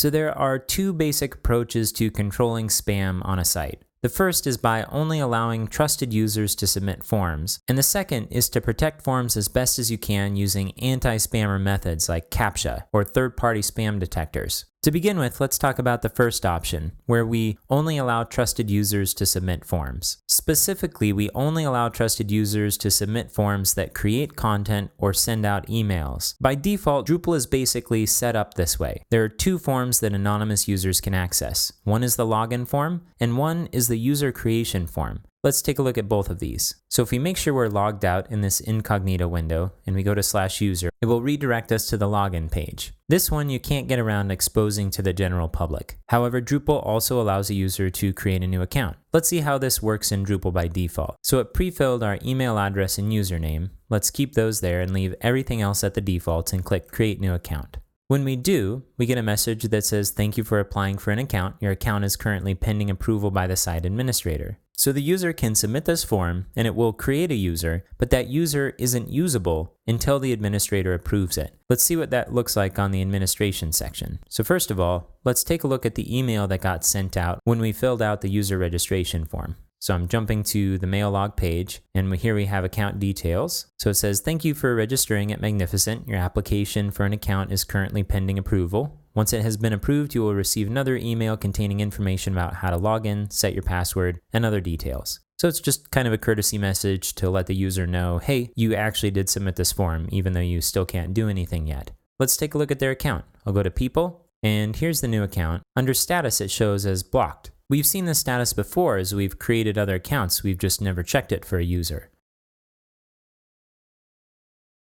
So there are two basic approaches to controlling spam on a site. The first is by only allowing trusted users to submit forms, and the second is to protect forms as best as you can using anti-spammer methods like CAPTCHA or third-party spam detectors. To begin with, let's talk about the first option, where we only allow trusted users to submit forms. Specifically, we only allow trusted users to submit forms that create content or send out emails. By default, Drupal is basically set up this way. There are two forms that anonymous users can access. One is the login form, and one is the user creation form. Let's take a look at both of these. So if we make sure we're logged out in this incognito window and we go to /user, it will redirect us to the login page. This one you can't get around exposing to the general public. However, Drupal also allows a user to create a new account. Let's see how this works in Drupal by default. So it pre-filled our email address and username. Let's keep those there and leave everything else at the default and click Create New Account. When we do, we get a message that says, "Thank you for applying for an account. Your account is currently pending approval by the site administrator." So the user can submit this form and it will create a user, but that user isn't usable until the administrator approves it. Let's see what that looks like on the administration section. So first of all, let's take a look at the email that got sent out when we filled out the user registration form. So I'm jumping to the mail log page, and here we have account details. So it says, "Thank you for registering at Magnificent. Your application for an account is currently pending approval. Once it has been approved, you will receive another email containing information about how to log in, set your password, and other details." So it's just kind of a courtesy message to let the user know, hey, you actually did submit this form, even though you still can't do anything yet. Let's take a look at their account. I'll go to People, and here's the new account. Under Status, it shows as blocked. We've seen this status before as we've created other accounts, we've just never checked it for a user.